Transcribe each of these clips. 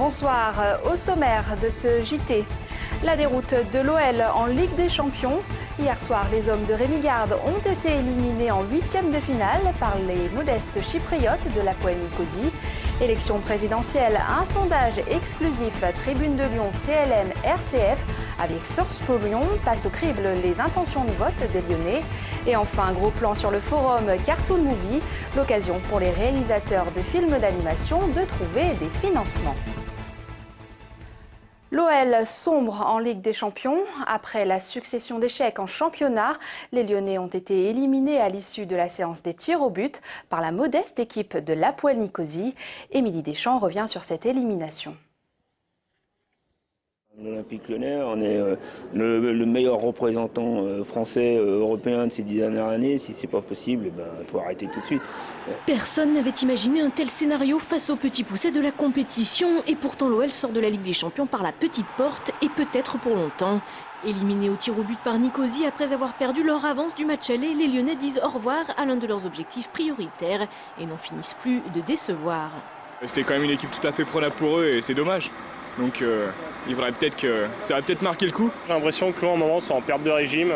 Bonsoir, au sommaire de ce JT. La déroute de l'OL en Ligue des Champions. Hier soir, les hommes de Rémi Garde ont été éliminés en huitième de finale par les modestes chypriotes de l'Hapoel Nicosie. Élection présidentielle, un sondage exclusif Tribune de Lyon, TLM, RCF avec Sciences Po Lyon passe au crible les intentions de vote des Lyonnais. Et enfin, gros plan sur le forum Cartoon Movie, l'occasion pour les réalisateurs de films d'animation de trouver des financements. L'OL sombre en Ligue des Champions. Après la succession d'échecs en championnat, les Lyonnais ont été éliminés à l'issue de la séance des tirs au but par la modeste équipe de l'Hapoel Nicosie. Émilie Deschamps revient sur cette élimination. L'Olympique Lyonnais, on est le meilleur représentant français, européen de ces 10 dernières années. Si c'est pas possible, il faut arrêter tout de suite. Personne n'avait imaginé un tel scénario face aux petits poussés de la compétition. Et pourtant l'OL sort de la Ligue des Champions par la petite porte et peut-être pour longtemps. Éliminés au tir au but par Nicosie après avoir perdu leur avance du match aller, les Lyonnais disent au revoir à l'un de leurs objectifs prioritaires et n'en finissent plus de décevoir. C'était quand même une équipe tout à fait prenable pour eux et c'est dommage. Donc il faudrait peut-être que ça va peut-être marquer le coup. J'ai l'impression que l'on, en moment, c'est en perte de régime.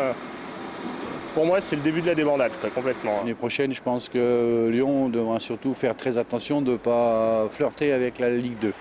Pour moi, c'est le début de la débandade, complètement. L'année prochaine, je pense que Lyon devra surtout faire très attention de ne pas flirter avec la Ligue 2.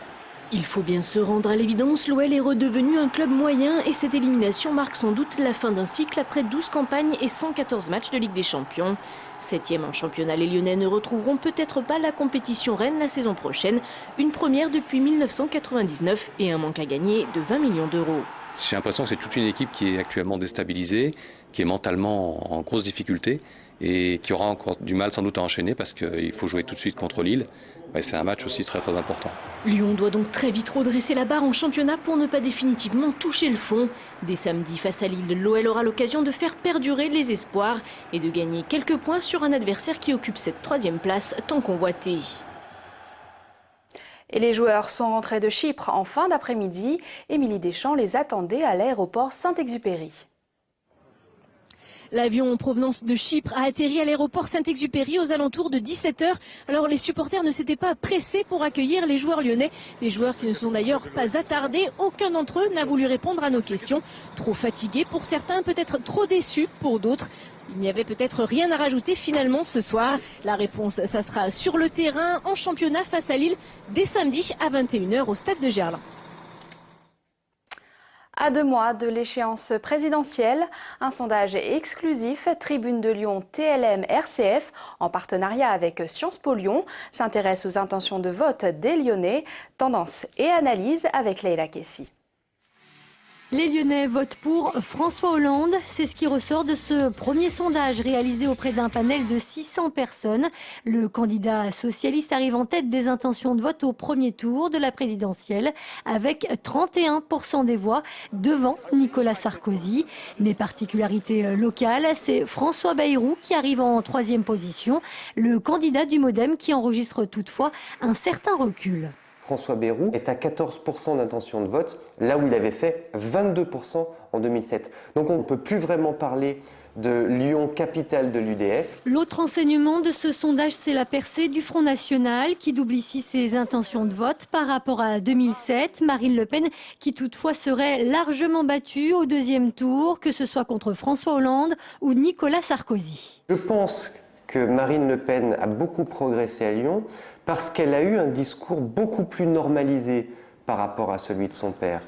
Il faut bien se rendre à l'évidence, l'OL est redevenu un club moyen et cette élimination marque sans doute la fin d'un cycle après 12 campagnes et 114 matchs de Ligue des Champions. 7e en championnat, les Lyonnais ne retrouveront peut-être pas la compétition reine la saison prochaine, une première depuis 1999 et un manque à gagner de 20 millions d'euros. J'ai l'impression que c'est toute une équipe qui est actuellement déstabilisée, qui est mentalement en grosse difficulté et qui aura encore du mal sans doute à enchaîner parce qu'il faut jouer tout de suite contre Lille. C'est un match aussi très important. Lyon doit donc très vite redresser la barre en championnat pour ne pas définitivement toucher le fond. Dès samedi face à Lille, l'OL aura l'occasion de faire perdurer les espoirs et de gagner quelques points sur un adversaire qui occupe cette 3e place tant convoitée. Et les joueurs sont rentrés de Chypre en fin d'après-midi. Émilie Deschamps les attendait à l'aéroport Saint-Exupéry. L'avion en provenance de Chypre a atterri à l'aéroport Saint-Exupéry aux alentours de 17 h. Alors les supporters ne s'étaient pas pressés pour accueillir les joueurs lyonnais. Des joueurs qui ne sont d'ailleurs pas attardés. Aucun d'entre eux n'a voulu répondre à nos questions. Trop fatigués pour certains, peut-être trop déçus pour d'autres. Il n'y avait peut-être rien à rajouter finalement ce soir. La réponse, ça sera sur le terrain en championnat face à Lille dès samedi à 21 h au stade de Gerland. À 2 mois de l'échéance présidentielle, un sondage exclusif Tribune de Lyon TLM RCF en partenariat avec Sciences Po Lyon s'intéresse aux intentions de vote des Lyonnais. Tendance et analyse avec Leïla Kessi. Les Lyonnais votent pour François Hollande. C'est ce qui ressort de ce premier sondage réalisé auprès d'un panel de 600 personnes. Le candidat socialiste arrive en tête des intentions de vote au premier tour de la présidentielle avec 31% des voix devant Nicolas Sarkozy. Mais particularité locale, c'est François Bayrou qui arrive en 3e position. Le candidat du MoDem qui enregistre toutefois un certain recul. François Bayrou est à 14% d'intention de vote, là où il avait fait 22% en 2007. Donc on ne peut plus vraiment parler de Lyon, capitale de l'UDF. L'autre enseignement de ce sondage, c'est la percée du Front National qui double ici ses intentions de vote par rapport à 2007. Marine Le Pen qui toutefois serait largement battue au 2e tour, que ce soit contre François Hollande ou Nicolas Sarkozy. Je pense que Marine Le Pen a beaucoup progressé à Lyon parce qu'elle a eu un discours beaucoup plus normalisé par rapport à celui de son père.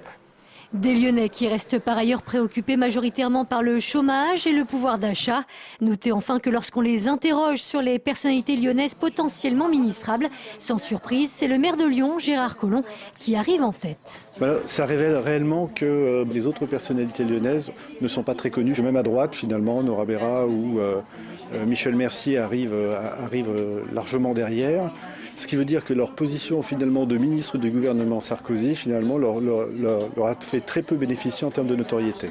Des Lyonnais qui restent par ailleurs préoccupés majoritairement par le chômage et le pouvoir d'achat. Notez enfin que lorsqu'on les interroge sur les personnalités lyonnaises potentiellement ministrables, sans surprise, c'est le maire de Lyon, Gérard Collomb, qui arrive en tête. Ça révèle réellement que les autres personnalités lyonnaises ne sont pas très connues. Même à droite, finalement, Nora Berra ou Michel Mercier arrivent largement derrière. Ce qui veut dire que leur position finalement de ministre du gouvernement Sarkozy finalement leur a fait très peu bénéficier en termes de notoriété.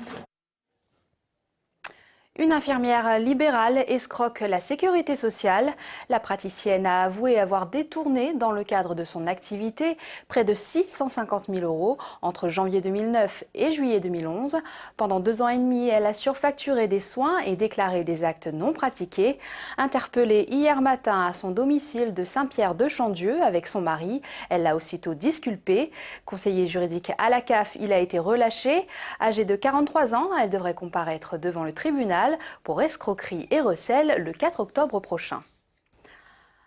Une infirmière libérale escroque la sécurité sociale. La praticienne a avoué avoir détourné, dans le cadre de son activité, près de 650 000 € entre janvier 2009 et juillet 2011. Pendant 2 ans et demi, elle a surfacturé des soins et déclaré des actes non pratiqués. Interpellée hier matin à son domicile de Saint-Pierre-de-Chandieu avec son mari, elle l'a aussitôt disculpé. Conseiller juridique à la CAF, il a été relâché. Âgée de 43 ans, elle devrait comparaître devant le tribunal pour escroquerie et recel le 4 octobre prochain.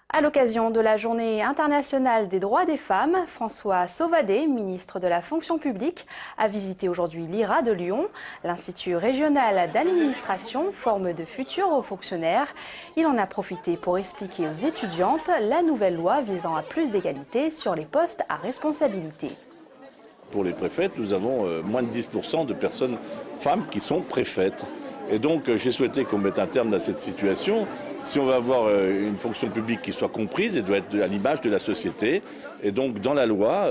À l'occasion de la Journée internationale des droits des femmes, François Sauvadet, ministre de la fonction publique, a visité aujourd'hui l'IRA de Lyon. L'Institut régional d'administration forme de futurs hauts fonctionnaires. Il en a profité pour expliquer aux étudiantes la nouvelle loi visant à plus d'égalité sur les postes à responsabilité. Pour les préfètes, nous avons moins de 10% de personnes femmes qui sont préfètes. Et donc j'ai souhaité qu'on mette un terme à cette situation. Si on va avoir une fonction publique qui soit comprise, elle doit être à l'image de la société. Et donc dans la loi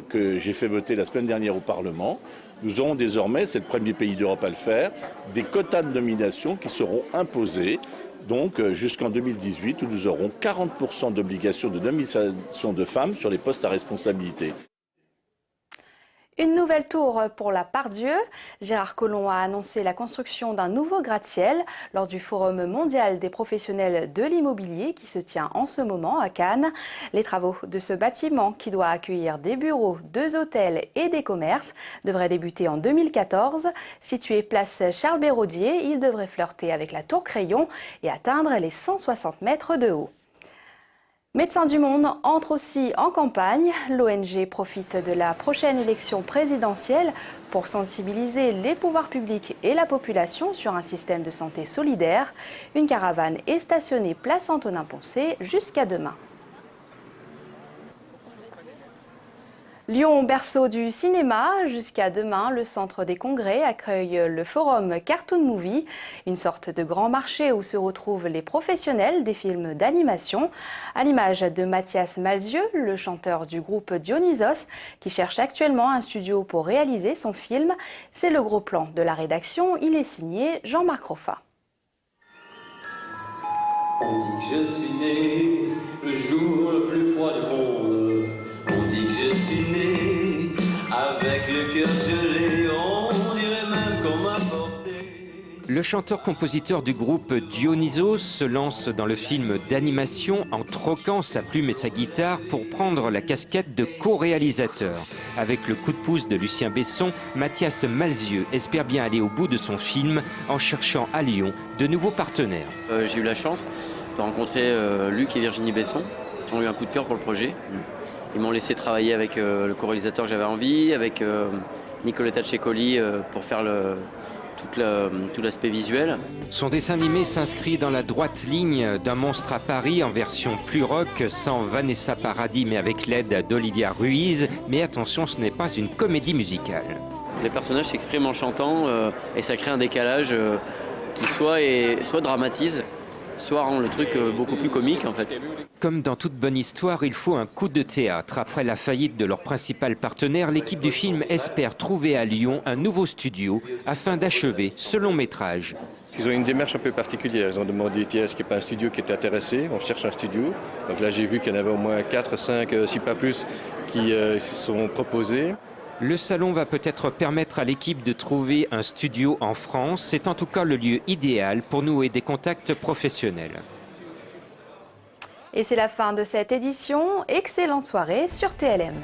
que j'ai fait voter la semaine dernière au Parlement, nous aurons désormais, c'est le premier pays d'Europe à le faire, des quotas de nomination qui seront imposés. Donc jusqu'en 2018 où nous aurons 40% d'obligation de nomination de femmes sur les postes à responsabilité. Une nouvelle tour pour la Part-Dieu. Gérard Collomb a annoncé la construction d'un nouveau gratte-ciel lors du Forum mondial des professionnels de l'immobilier qui se tient en ce moment à Cannes. Les travaux de ce bâtiment, qui doit accueillir des bureaux, 2 hôtels et des commerces, devraient débuter en 2014. Situé place Charles-Béraudier, il devrait flirter avec la tour Crayon et atteindre les 160 mètres de haut. Médecins du Monde entre aussi en campagne. L'ONG profite de la prochaine élection présidentielle pour sensibiliser les pouvoirs publics et la population sur un système de santé solidaire. Une caravane est stationnée place Antonin-Poncet jusqu'à demain. Lyon, berceau du cinéma. Jusqu'à demain, le centre des congrès accueille le forum Cartoon Movie, une sorte de grand marché où se retrouvent les professionnels des films d'animation. À l'image de Mathias Malzieu, le chanteur du groupe Dionysos, qui cherche actuellement un studio pour réaliser son film. C'est le gros plan de la rédaction. Il est signé Jean-Marc Roffa. On dit que je suis né le jour le plus froid du monde. On dit que je suis né avec le cœur gelé. On dirait même qu'on m'a porté. Le chanteur-compositeur du groupe Dionysos se lance dans le film d'animation en troquant sa plume et sa guitare pour prendre la casquette de co-réalisateur. Avec le coup de pouce de Lucien Besson, Mathias Malzieu espère bien aller au bout de son film en cherchant à Lyon de nouveaux partenaires. J'ai eu la chance de rencontrer Luc et Virginie Besson, qui ont eu un coup de cœur pour le projet. Ils m'ont laissé travailler avec le co-réalisateur que j'avais envie, avec Nicoletta Cecoli pour faire tout l'aspect visuel. Son dessin animé s'inscrit dans la droite ligne d'un Monstre à Paris en version plus rock, sans Vanessa Paradis mais avec l'aide d'Olivia Ruiz. Mais attention, ce n'est pas une comédie musicale. Les personnages s'expriment en chantant et ça crée un décalage qui soit dramatise, soit rend le truc beaucoup plus comique en fait. Comme dans toute bonne histoire, il faut un coup de théâtre. Après la faillite de leur principal partenaire, l'équipe du film espère trouver à Lyon un nouveau studio afin d'achever ce long métrage. Ils ont une démarche un peu particulière. Ils ont demandé est-ce qu'il n'y a pas un studio qui est intéressé. On cherche un studio. Donc là j'ai vu qu'il y en avait au moins 4, 5, si pas plus qui se sont proposés. Le salon va peut-être permettre à l'équipe de trouver un studio en France. C'est en tout cas le lieu idéal pour nouer des contacts professionnels. Et c'est la fin de cette édition. Excellente soirée sur TLM.